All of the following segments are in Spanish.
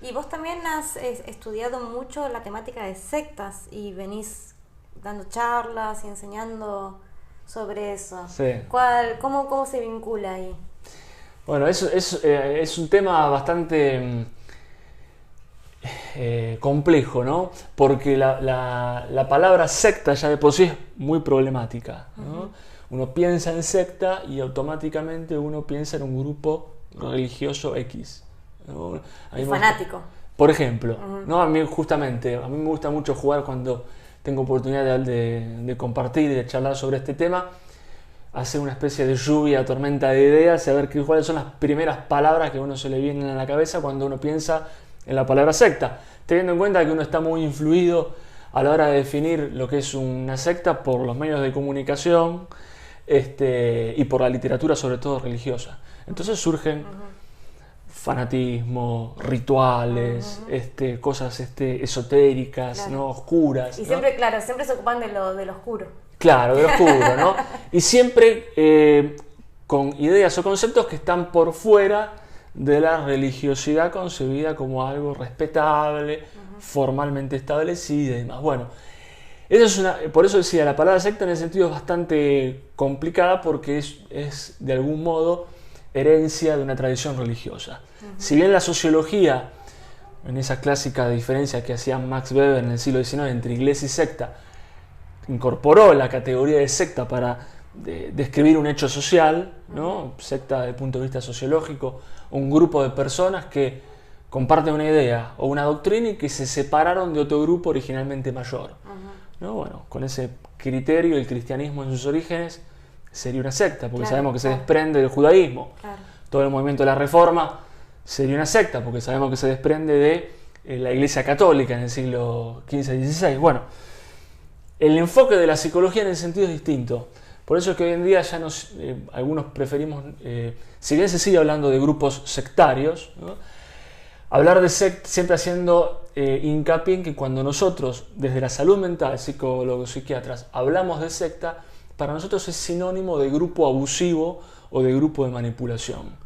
Y vos también has estudiado mucho la temática de sectas y venís dando charlas y enseñando sobre eso. Sí. ¿Cómo se vincula ahí? Bueno, es un tema bastante complejo, ¿no? Porque la palabra secta ya de por sí es muy problemática, ¿no? Uno piensa en secta y automáticamente uno piensa en un grupo religioso X, ¿no? Y fanático. Por ejemplo, ¿no? A mí me gusta mucho jugar cuando tengo oportunidad de compartir y de charlar sobre este tema, hacer una especie de lluvia, tormenta de ideas, saber cuáles son las primeras palabras que a uno se le vienen a la cabeza cuando uno piensa en la palabra secta, teniendo en cuenta que uno está muy influido a la hora de definir lo que es una secta por los medios de comunicación y por la literatura, sobre todo religiosa. Entonces surgen fanatismo, rituales, cosas esotéricas, claro, ¿no? Oscuras. Y siempre, ¿no? Claro, siempre se ocupan de lo oscuro. Claro, de lo oscuro, ¿no? Y siempre con ideas o conceptos que están por fuera de la religiosidad concebida como algo respetable, formalmente establecida y demás. Bueno, por eso decía, la palabra secta en ese sentido es bastante complicada porque es de algún modo herencia de una tradición religiosa. Si bien la sociología, en esa clásica diferencia que hacía Max Weber en el siglo XIX entre iglesia y secta, incorporó la categoría de secta para describir un hecho social, ¿no? Secta desde el punto de vista sociológico, un grupo de personas que comparten una idea o una doctrina y que se separaron de otro grupo originalmente mayor, ¿no? Bueno, con ese criterio el cristianismo en sus orígenes sería una secta, porque sabemos que se desprende del judaísmo. Todo el movimiento de la Reforma sería una secta, porque sabemos que se desprende de la Iglesia Católica en el siglo XV y XVI. Bueno, el enfoque de la psicología en ese sentido es distinto. Por eso es que hoy en día ya algunos preferimos, si bien se sigue hablando de grupos sectarios, ¿no? Hablar de secta siempre haciendo hincapié en que cuando nosotros, desde la salud mental, psicólogos, psiquiatras, hablamos de secta, para nosotros es sinónimo de grupo abusivo o de grupo de manipulación.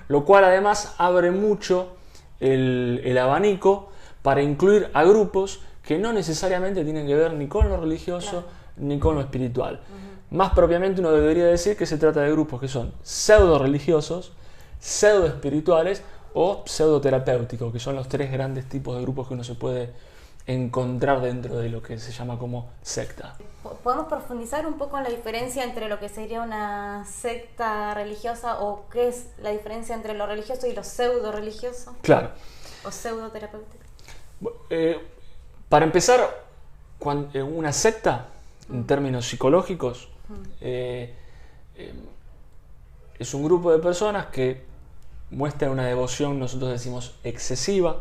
Lo cual además abre mucho el abanico para incluir a grupos que no necesariamente tienen que ver ni con lo religioso ni con lo espiritual. Más propiamente uno debería decir que se trata de grupos que son pseudo religiosos, pseudo espirituales o pseudo terapéuticos, que son los tres grandes tipos de grupos que uno se puede encontrar dentro de lo que se llama como secta. ¿Podemos profundizar un poco en la diferencia entre lo que sería una secta religiosa o qué es la diferencia entre lo religioso y lo pseudo religioso? Claro. ¿O pseudo terapéutico? Para empezar, una secta, en términos psicológicos, es un grupo de personas que muestran una devoción, nosotros decimos excesiva,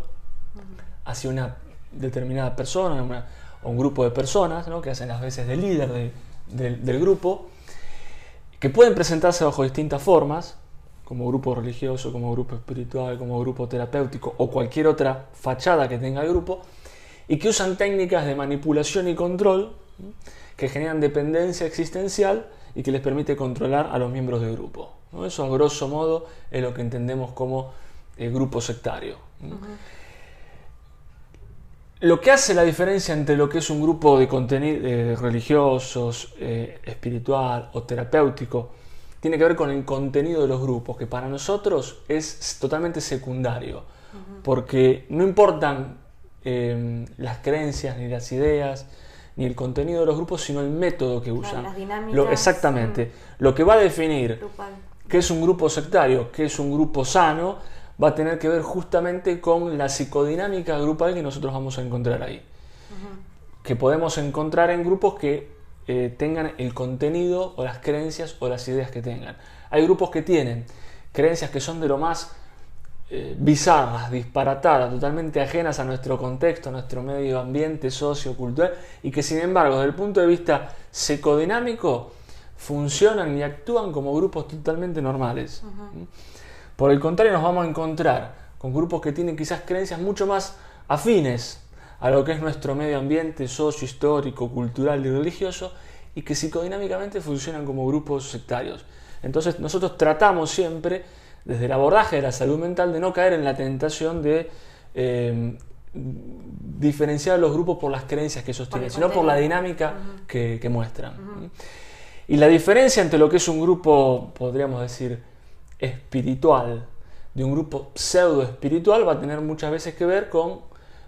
hacia una determinada persona o un grupo de personas, ¿no? Que hacen las veces de líder del grupo, que pueden presentarse bajo distintas formas, como grupo religioso, como grupo espiritual, como grupo terapéutico o cualquier otra fachada que tenga el grupo, y que usan técnicas de manipulación y control que generan dependencia existencial y que les permite controlar a los miembros del grupo, ¿no? Eso a grosso modo es lo que entendemos como el grupo sectario. Lo que hace la diferencia entre lo que es un grupo de contenido religiosos, espiritual o terapéutico tiene que ver con el contenido de los grupos, que para nosotros es totalmente secundario, porque no importan las creencias ni las ideas ni el contenido de los grupos, sino el método que usan. Las dinámicas. Exactamente. Lo que va a definir Grupal. qué es un grupo sectario, qué es un grupo sano, va a tener que ver justamente con la psicodinámica grupal que nosotros vamos a encontrar ahí. Que podemos encontrar en grupos que tengan el contenido o las creencias o las ideas que tengan. Hay grupos que tienen creencias que son de lo más bizarras, disparatadas, totalmente ajenas a nuestro contexto, a nuestro medio ambiente sociocultural, y que sin embargo desde el punto de vista psicodinámico funcionan y actúan como grupos totalmente normales. Por el contrario, nos vamos a encontrar con grupos que tienen quizás creencias mucho más afines a lo que es nuestro medio ambiente socio, histórico, cultural y religioso, y que psicodinámicamente funcionan como grupos sectarios. Entonces nosotros tratamos siempre, desde el abordaje de la salud mental, de no caer en la tentación de diferenciar a los grupos por las creencias que sostienen, sino por la dinámica que muestran. Y la diferencia entre lo que es un grupo, podríamos decir, espiritual, de un grupo pseudo espiritual, va a tener muchas veces que ver con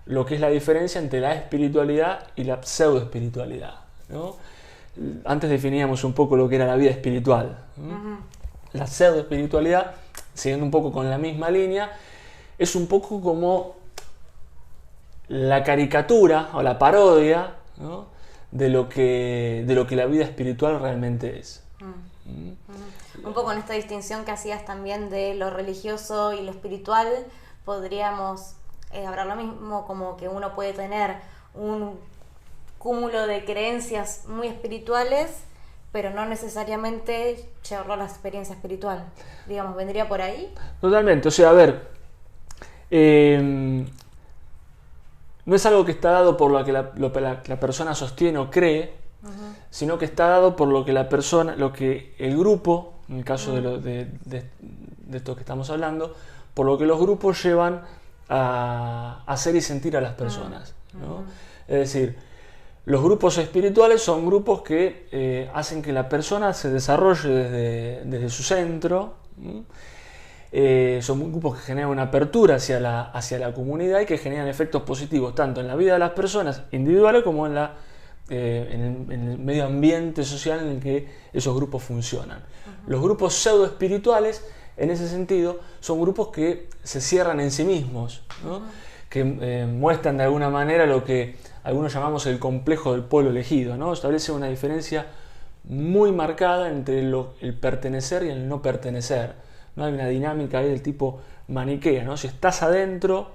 lo que es la diferencia entre la espiritualidad y la pseudo espiritualidad, ¿no? Antes definíamos un poco lo que era la vida espiritual. La pseudo espiritualidad, siguiendo un poco con la misma línea, es un poco como la caricatura o la parodia, ¿no?, de lo que la vida espiritual realmente es. Un poco en esta distinción que hacías también de lo religioso y lo espiritual, podríamos hablar lo mismo, como que uno puede tener un cúmulo de creencias muy espirituales, pero no necesariamente llevarlo a la experiencia espiritual. Digamos, ¿vendría por ahí? Totalmente. O sea, a ver, no es algo que está dado por lo que la persona sostiene o cree, sino que está dado por lo que la persona, lo que el grupo, en el caso de esto que estamos hablando, por lo que los grupos llevan a hacer y sentir a las personas, ¿no? Es decir, los grupos espirituales son grupos que hacen que la persona se desarrolle desde su centro. Son grupos que generan una apertura hacia la comunidad y que generan efectos positivos tanto en la vida de las personas individuales como en el medio ambiente social en el que esos grupos funcionan. Los grupos pseudo espirituales, en ese sentido, son grupos que se cierran en sí mismos, ¿no? Que muestran de alguna manera lo que algunos llamamos el complejo del pueblo elegido, ¿no? Establece una diferencia muy marcada entre el pertenecer y el no pertenecer, ¿no? Hay una dinámica ahí del tipo maniquea, ¿no? Si estás adentro,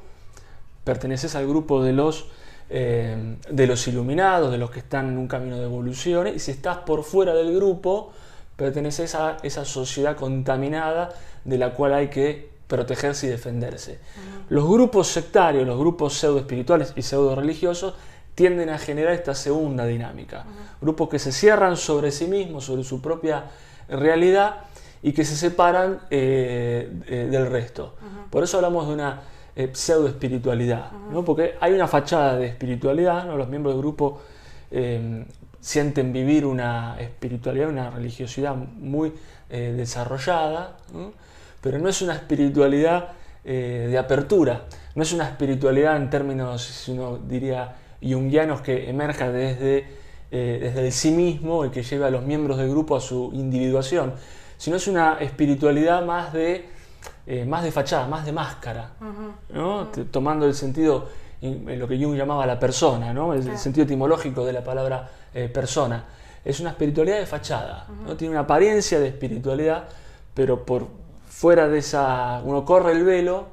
perteneces al grupo de los iluminados, de los que están en un camino de evolución, y si estás por fuera del grupo, perteneces a esa sociedad contaminada de la cual hay que protegerse y defenderse. Los grupos sectarios, los grupos pseudo espirituales y pseudo religiosos tienden a generar esta segunda dinámica. Grupos que se cierran sobre sí mismos, sobre su propia realidad y que se separan del resto. Por eso hablamos de una pseudo espiritualidad, ¿no? Porque hay una fachada de espiritualidad, ¿no? Los miembros del grupo sienten vivir una espiritualidad, una religiosidad muy desarrollada, ¿no? Pero no es una espiritualidad de apertura, no es una espiritualidad en términos, si uno diría, junguianos, que emerja desde el sí mismo y que lleve a los miembros del grupo a su individuación, sino es una espiritualidad más de fachada, más de máscara, ¿no? Tomando el sentido, lo que Jung llamaba la persona, ¿no? El sentido etimológico de la palabra persona. Es una espiritualidad de fachada, ¿no? Tiene una apariencia de espiritualidad, pero por fuera de esa, uno corre el velo,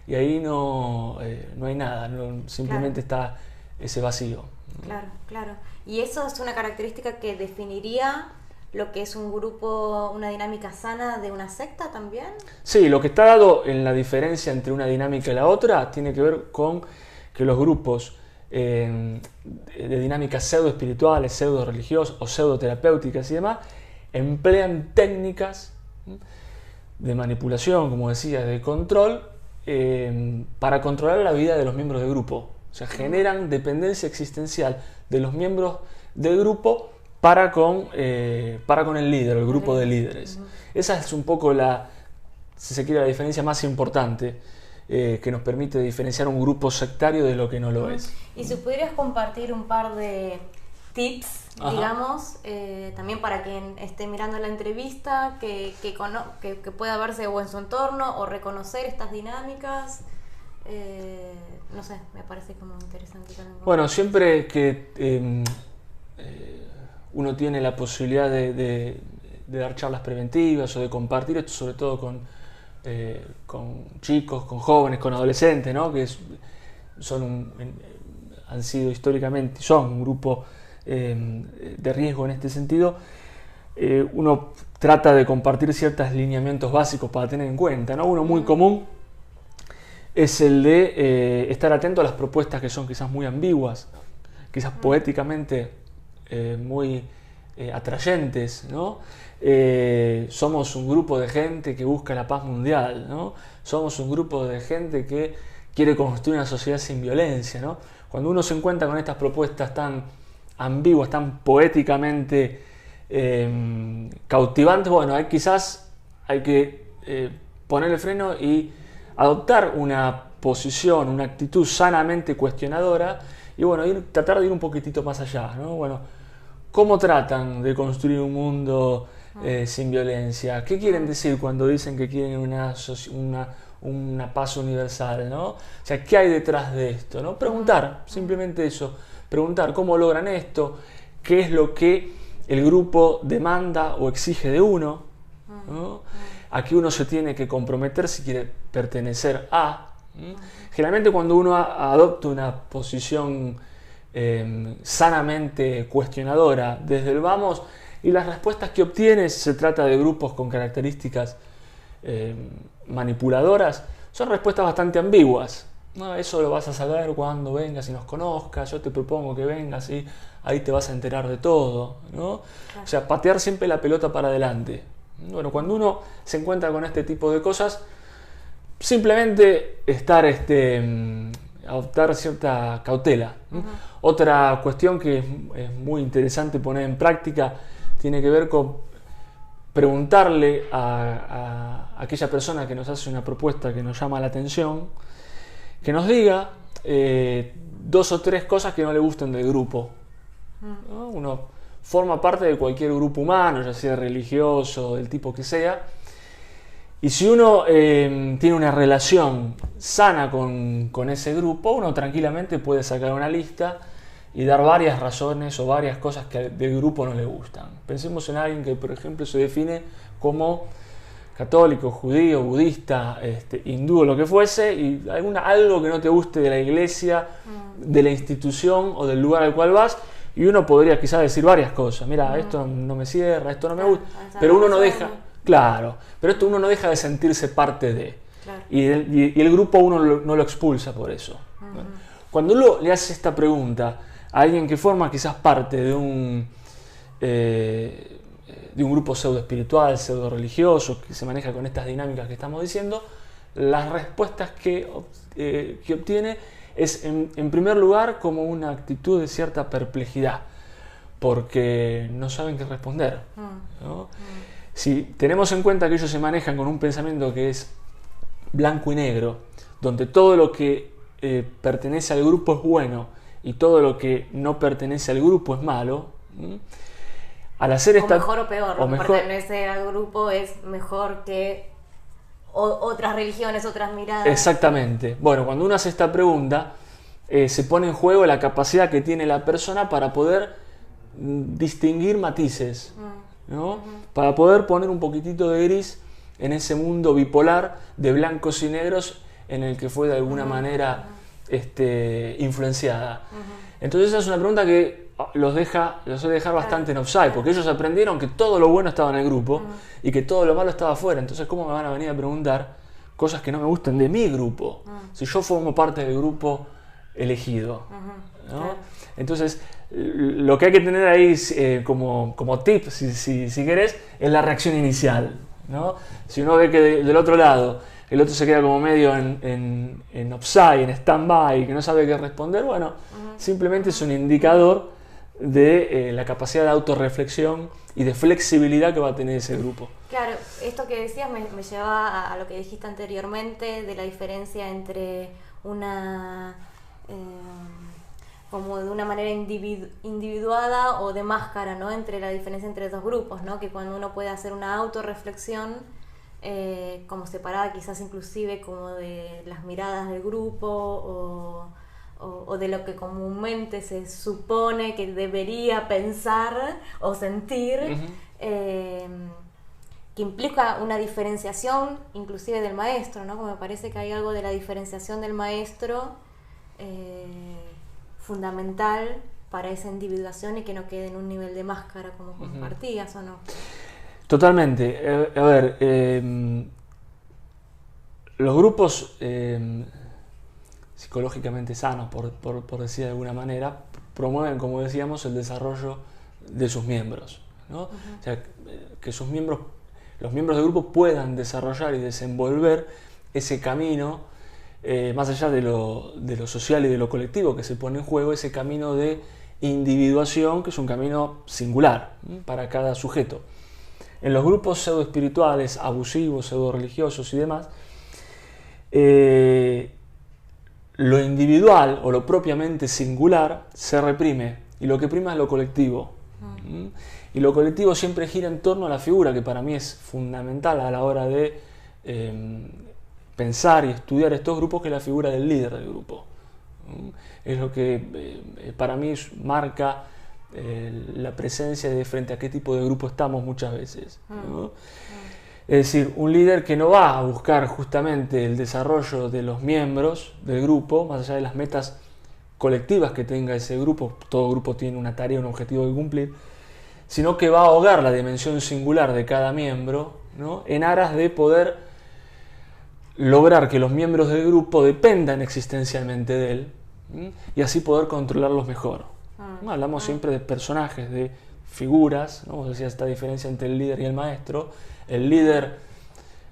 y ahí no hay nada, simplemente está ese vacío. Claro, claro. Y eso es una característica que definiría lo que es un grupo, una dinámica sana de una secta también. Sí, lo que está dado en la diferencia entre una dinámica y la otra tiene que ver con que los grupos de dinámicas pseudo espirituales, pseudo religiosas o pseudo terapéuticas y demás emplean técnicas de manipulación, como decía, de control, para controlar la vida de los miembros del grupo. O sea, generan dependencia existencial de los miembros del grupo para con el líder, el grupo de líderes. Esa es un poco si se quiere, la diferencia más importante que nos permite diferenciar un grupo sectario de lo que no lo es. Y si pudieras compartir un par de tips, digamos, también para quien esté mirando la entrevista, que pueda verse o en su entorno o reconocer estas dinámicas. No sé, me parece como interesante también. Bueno, siempre que uno tiene la posibilidad de dar charlas preventivas o de compartir esto, sobre todo con chicos, con jóvenes, con adolescentes, ¿no? Que han sido históricamente, son un grupo de riesgo en este sentido. Uno trata de compartir ciertos lineamientos básicos para tener en cuenta, ¿no? Uno muy común es el de estar atento a las propuestas que son quizás muy ambiguas, quizás poéticamente muy atrayentes, ¿no? Somos un grupo de gente que busca la paz mundial, ¿no? Somos un grupo de gente que quiere construir una sociedad sin violencia, ¿no? Cuando uno se encuentra con estas propuestas tan ambiguas, tan poéticamente cautivantes, bueno, quizás hay que poner el freno y adoptar una posición, una actitud sanamente cuestionadora y bueno, tratar de ir un poquitito más allá, ¿no? Bueno, ¿cómo tratan de construir un mundo sin violencia? ¿Qué quieren decir cuando dicen que quieren una paz universal, ¿no? O sea, ¿qué hay detrás de esto, ¿no? Preguntar, simplemente eso, preguntar cómo logran esto, qué es lo que el grupo demanda o exige de uno, ¿no? A qué uno se tiene que comprometer si quiere pertenecer a. Generalmente cuando uno adopta una posición sanamente cuestionadora desde el vamos, y las respuestas que obtiene, si se trata de grupos con características manipuladoras, son respuestas bastante ambiguas, ¿no? Eso lo vas a saber cuando vengas y nos conozcas, yo te propongo que vengas y ahí te vas a enterar de todo, ¿no? O sea, patear siempre la pelota para adelante. Bueno, cuando uno se encuentra con este tipo de cosas, simplemente adoptar cierta cautela. Otra cuestión que es muy interesante poner en práctica tiene que ver con preguntarle a aquella persona que nos hace una propuesta que nos llama la atención, que nos diga 2 o 3 cosas que no le gusten del grupo, ¿no? Uno forma parte de cualquier grupo humano, ya sea religioso, del tipo que sea, y si uno tiene una relación sana con ese grupo, uno tranquilamente puede sacar una lista y dar varias razones o varias cosas que del grupo no le gustan. Pensemos en alguien que, por ejemplo, se define como católico, judío, budista, hindú o lo que fuese, y algo que no te guste de la iglesia, de la institución o del lugar al cual vas, y uno podría quizás decir varias cosas. Mira, esto no me cierra, esto no me gusta, pero uno no deja, claro, pero esto uno no deja de sentirse parte de, y el grupo uno no lo expulsa por eso. Cuando uno le hace esta pregunta a alguien que forma quizás parte de un grupo pseudo espiritual, pseudo religioso, que se maneja con estas dinámicas que estamos diciendo, las respuestas que obtiene es en primer lugar como una actitud de cierta perplejidad, porque no saben qué responder, ¿no? Si tenemos en cuenta que ellos se manejan con un pensamiento que es blanco y negro, donde todo lo que pertenece al grupo es bueno y todo lo que no pertenece al grupo es malo, al hacer o mejor o peor, lo que pertenece al grupo es mejor que otras religiones, otras miradas. Exactamente. Bueno, cuando uno hace esta pregunta, se pone en juego la capacidad que tiene la persona para poder distinguir matices, ¿no? Para poder poner un poquitito de gris en ese mundo bipolar de blancos y negros en el que fue de alguna manera influenciada. Entonces esa es una pregunta que los suele dejar bastante en offside, porque ellos aprendieron que todo lo bueno estaba en el grupo y que todo lo malo estaba afuera. Entonces, ¿cómo me van a venir a preguntar cosas que no me gustan de mi grupo? Si yo formo parte del grupo elegido, ¿no? Claro. Entonces, lo que hay que tener ahí como tip, si querés, es la reacción inicial, ¿no? Si uno ve que del otro lado el otro se queda como medio en offside, en stand-by, que no sabe qué responder, bueno, simplemente es un indicador de la capacidad de autorreflexión y de flexibilidad que va a tener ese grupo. Claro, esto que decías me lleva a lo que dijiste anteriormente de la diferencia entre una como de una manera individuada o de máscara, ¿no? Entre la diferencia entre dos grupos, ¿no? Que cuando uno puede hacer una autorreflexión como separada quizás inclusive como de las miradas del grupo o de lo que comúnmente se supone que debería pensar o sentir, que implica una diferenciación inclusive del maestro, ¿no? Como me parece que hay algo de la diferenciación del maestro fundamental para esa individuación y que no quede en un nivel de máscara como compartías, ¿o no? Totalmente. A ver, los grupos psicológicamente sanos, por decir de alguna manera, promueven, como decíamos, el desarrollo de sus miembros, ¿no? O sea, que los miembros del grupo puedan desarrollar y desenvolver ese camino más allá de lo social y de lo colectivo que se pone en juego, ese camino de individuación, que es un camino singular para cada sujeto. En los grupos pseudo-espirituales, abusivos, pseudo-religiosos y demás, lo individual o lo propiamente singular se reprime y lo que prima es lo colectivo. Y lo colectivo siempre gira en torno a la figura, que para mí es fundamental a la hora de pensar y estudiar estos grupos, que es la figura del líder del grupo. Es lo que para mí marca la presencia de frente a qué tipo de grupo estamos muchas veces, ¿no? Es decir, un líder que no va a buscar justamente el desarrollo de los miembros del grupo, más allá de las metas colectivas que tenga ese grupo, todo grupo tiene una tarea, un objetivo que cumplir, sino que va a ahogar la dimensión singular de cada miembro, ¿no? En aras de poder lograr que los miembros del grupo dependan existencialmente de él, y así poder controlarlos mejor. Hablamos siempre de personajes, de figuras, ¿no? Vos decías esta diferencia entre el líder y el maestro. El líder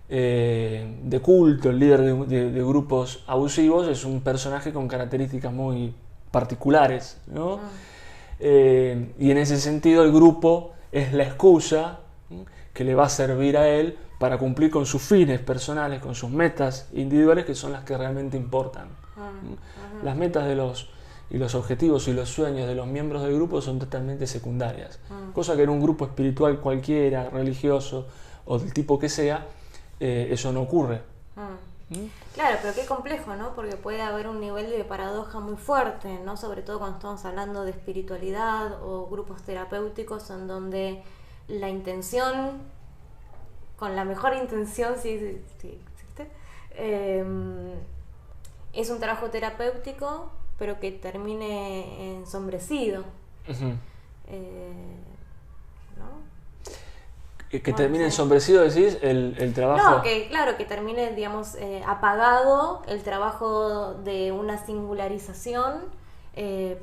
de culto, el líder de grupos abusivos es un personaje con características muy particulares, ¿no? Y en ese sentido el grupo es la excusa que le va a servir a él para cumplir con sus fines personales, con sus metas individuales, que son las que realmente importan. Las metas y los objetivos y los sueños de los miembros del grupo son totalmente secundarias, cosa que en un grupo espiritual cualquiera, religioso o del tipo que sea, eso no ocurre. Claro, pero qué complejo, ¿no? Porque puede haber un nivel de paradoja muy fuerte, ¿no? Sobre todo cuando estamos hablando de espiritualidad o grupos terapéuticos en donde la intención, con la mejor intención, sí existe, es un trabajo terapéutico, pero que termine ensombrecido. ¿No? Que termine ensombrecido, decís, el trabajo. No, que claro, que termine, digamos, apagado el trabajo de una singularización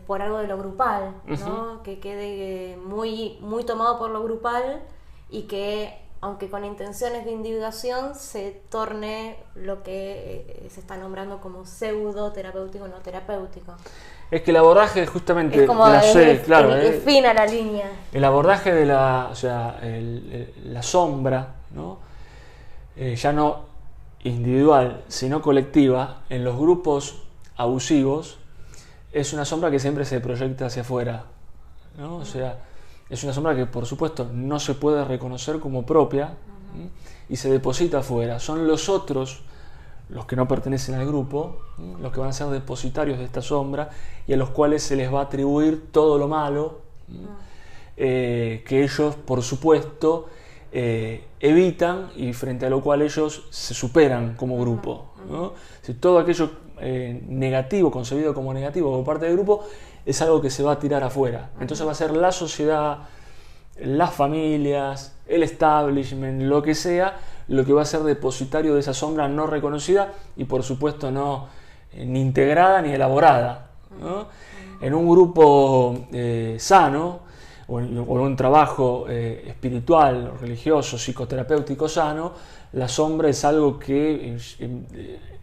por algo de lo grupal, ¿no? Que quede muy, muy tomado por lo grupal y que, aunque con intenciones de individuación, se torne lo que se está nombrando como pseudo terapéutico, no terapéutico. Es que el abordaje justamente es como es fina la línea. El abordaje de la sombra, ¿no? Ya no individual, sino colectiva, en los grupos abusivos, es una sombra que siempre se proyecta hacia afuera, ¿no? O sea, es una sombra que por supuesto no se puede reconocer como propia y se deposita afuera. Son los otros, los que no pertenecen al grupo, los que van a ser depositarios de esta sombra y a los cuales se les va a atribuir todo lo malo que ellos, por supuesto, evitan y frente a lo cual ellos se superan como grupo, ¿no? Si todo aquello negativo, concebido como negativo por parte del grupo, es algo que se va a tirar afuera. Entonces va a ser la sociedad, las familias, el establishment, lo que sea, lo que va a ser depositario de esa sombra no reconocida y por supuesto no ni integrada ni elaborada, ¿no? En un grupo sano o en un trabajo espiritual, religioso, psicoterapéutico sano, la sombra es algo que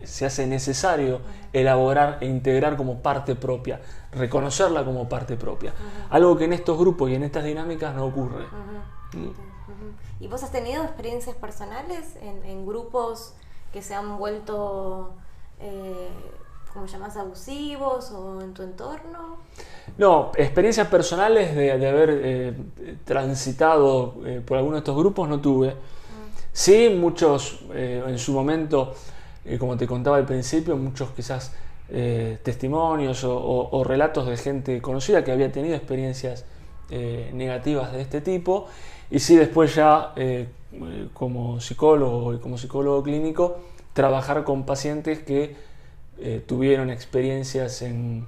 se hace necesario elaborar e integrar como parte propia, reconocerla como parte propia. Algo que en estos grupos y en estas dinámicas no ocurre. ¿Y vos has tenido experiencias personales en grupos que se han vuelto, como llamás, abusivos o en tu entorno? No, experiencias personales de haber transitado por alguno de estos grupos no tuve. Sí, muchos en su momento, como te contaba al principio, muchos quizás testimonios o relatos de gente conocida que había tenido experiencias negativas de este tipo. Y sí, después ya como psicólogo y como psicólogo clínico, trabajar con pacientes que tuvieron experiencias en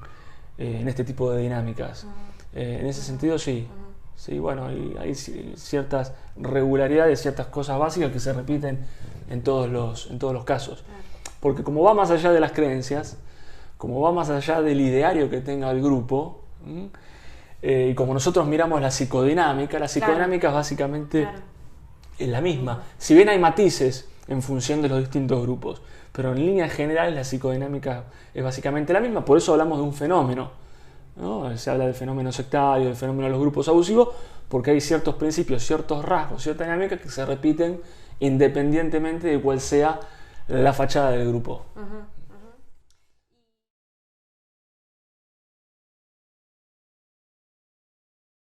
este tipo de dinámicas. En ese sentido, sí. Sí, bueno, hay ciertas regularidades, ciertas cosas básicas que se repiten en todos los casos. Porque como va más allá de las creencias, como va más allá del ideario que tenga el grupo, y como nosotros miramos la psicodinámica es básicamente la misma. Si bien hay matices en función de los distintos grupos. Pero en líneas generales la psicodinámica es básicamente la misma, por eso hablamos de un fenómeno, ¿no? Se habla del fenómeno sectario, del fenómeno de los grupos abusivos, porque hay ciertos principios, ciertos rasgos, cierta dinámica que se repiten independientemente de cuál sea la fachada del grupo. Uh-huh.